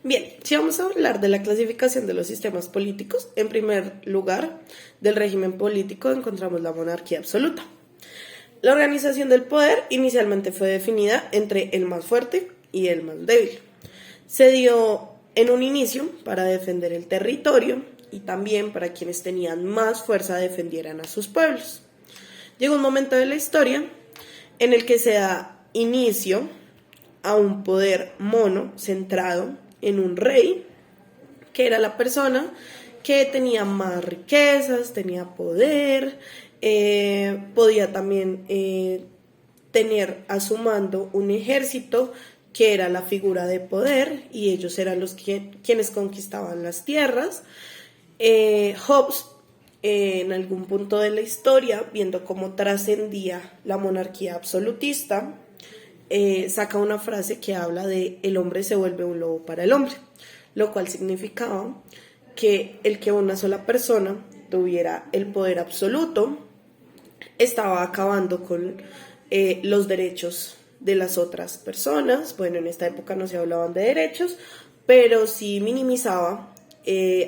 Bien, si vamos a hablar de la clasificación de los sistemas políticos, en primer lugar, del régimen político encontramos la monarquía absoluta. La organización del poder inicialmente fue definida entre el más fuerte y el más débil. Se dio en un inicio para defender el territorio y también para quienes tenían más fuerza defendieran a sus pueblos. Llegó un momento de la historia en el que se da inicio a un poder mono centrado en un rey, que era la persona que tenía más riquezas, tenía poder, podía también tener a su mando un ejército que era la figura de poder y ellos eran los quienes conquistaban las tierras. Hobbes, en algún punto de la historia, viendo cómo trascendía la monarquía absolutista, saca una frase que habla de el hombre se vuelve un lobo para el hombre, lo cual significaba que el que una sola persona tuviera el poder absoluto estaba acabando con los derechos de las otras personas. Bueno, en esta época no se hablaban de derechos, pero sí minimizaba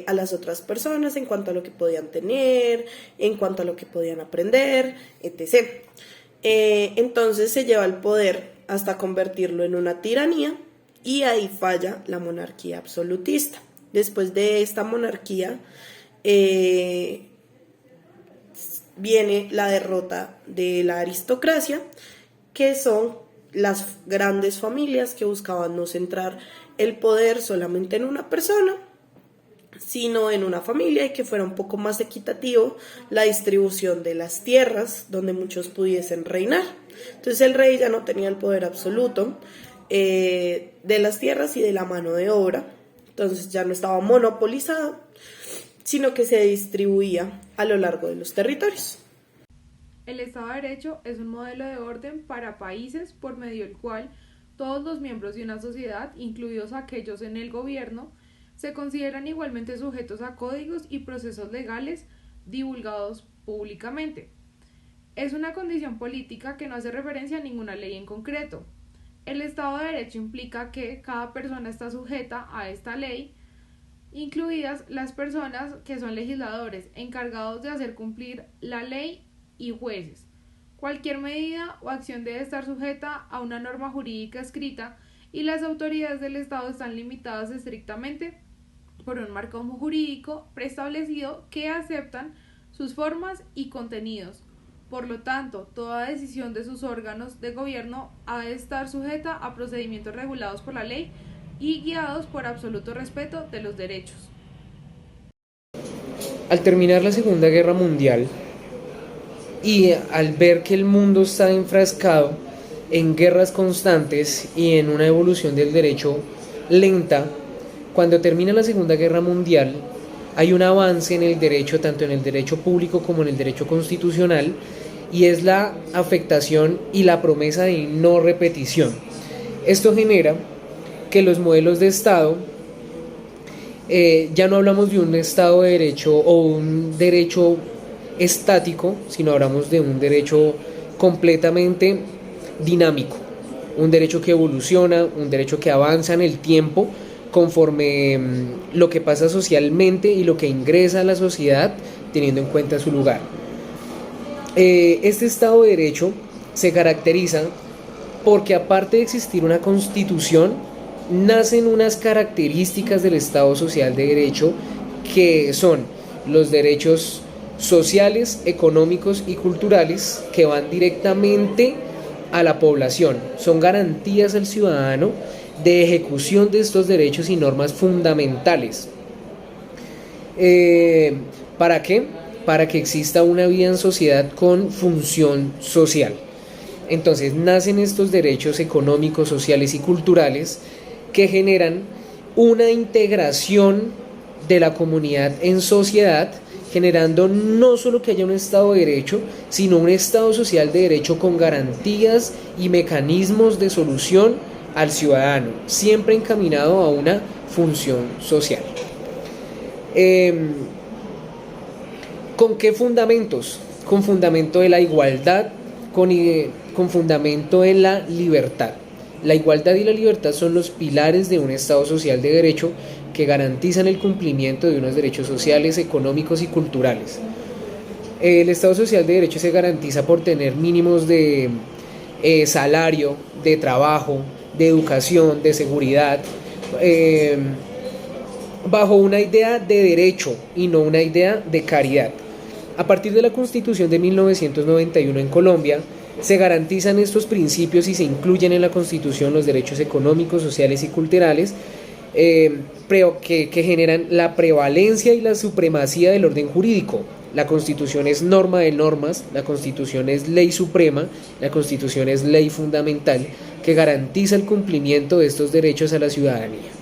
a las otras personas en cuanto a lo que podían tener, en cuanto a lo que podían aprender, etc. Entonces se lleva el poder hasta convertirlo en una tiranía y ahí falla la monarquía absolutista. Después de esta monarquía viene la derrota de la aristocracia, que son las grandes familias que buscaban no centrar el poder solamente en una persona, sino en una familia y que fuera un poco más equitativo la distribución de las tierras donde muchos pudiesen reinar. Entonces el rey ya no tenía el poder absoluto de las tierras y de la mano de obra, entonces ya no estaba monopolizado, sino que se distribuía a lo largo de los territorios. El Estado de Derecho es un modelo de orden para países por medio del cual todos los miembros de una sociedad, incluidos aquellos en el gobierno, se consideran igualmente sujetos a códigos y procesos legales divulgados públicamente. Es una condición política que no hace referencia a ninguna ley en concreto. El Estado de Derecho implica que cada persona está sujeta a esta ley, incluidas las personas que son legisladores, encargados de hacer cumplir la ley y jueces. Cualquier medida o acción debe estar sujeta a una norma jurídica escrita y las autoridades del Estado están limitadas estrictamente por un marco jurídico preestablecido que aceptan sus formas y contenidos. Por lo tanto, toda decisión de sus órganos de gobierno ha de estar sujeta a procedimientos regulados por la ley y guiados por absoluto respeto de los derechos. Al terminar la Segunda Guerra Mundial y al ver que el mundo está enfrascado en guerras constantes y en una evolución del derecho lenta, cuando termina la Segunda Guerra Mundial hay un avance en el derecho, tanto en el derecho público como en el derecho constitucional, y es la afectación y la promesa de no repetición. Esto genera que los modelos de Estado, ya no hablamos de un Estado de Derecho o un derecho estático, sino hablamos de un derecho completamente dinámico, un derecho que evoluciona, un derecho que avanza en el tiempo conforme lo que pasa socialmente y lo que ingresa a la sociedad teniendo en cuenta su lugar. Este Estado de Derecho se caracteriza porque, aparte de existir una constitución, nacen unas características del Estado social de derecho que son los derechos sociales, económicos y culturales que van directamente a la población. Son garantías al ciudadano de ejecución de estos derechos y normas fundamentales. ¿Para qué? Para que exista una vida en sociedad con función social. Entonces nacen estos derechos económicos, sociales y culturales que generan una integración de la comunidad en sociedad, generando no solo que haya un Estado de Derecho, sino un Estado social de derecho con garantías y mecanismos de solución al ciudadano, siempre encaminado a una función social. ¿Con qué fundamentos? Con fundamento de la igualdad, con fundamento en la libertad. La igualdad y la libertad son los pilares de un Estado social de derecho que garantizan el cumplimiento de unos derechos sociales, económicos y culturales. El Estado social de derecho se garantiza por tener mínimos de salario, de trabajo, de educación, de seguridad, bajo una idea de derecho y no una idea de caridad. A partir de la Constitución de 1991 en Colombia, se garantizan estos principios y se incluyen en la Constitución los derechos económicos, sociales y culturales que generan la prevalencia y la supremacía del orden jurídico. La Constitución es norma de normas, la Constitución es ley suprema, la Constitución es ley fundamental que garantiza el cumplimiento de estos derechos a la ciudadanía.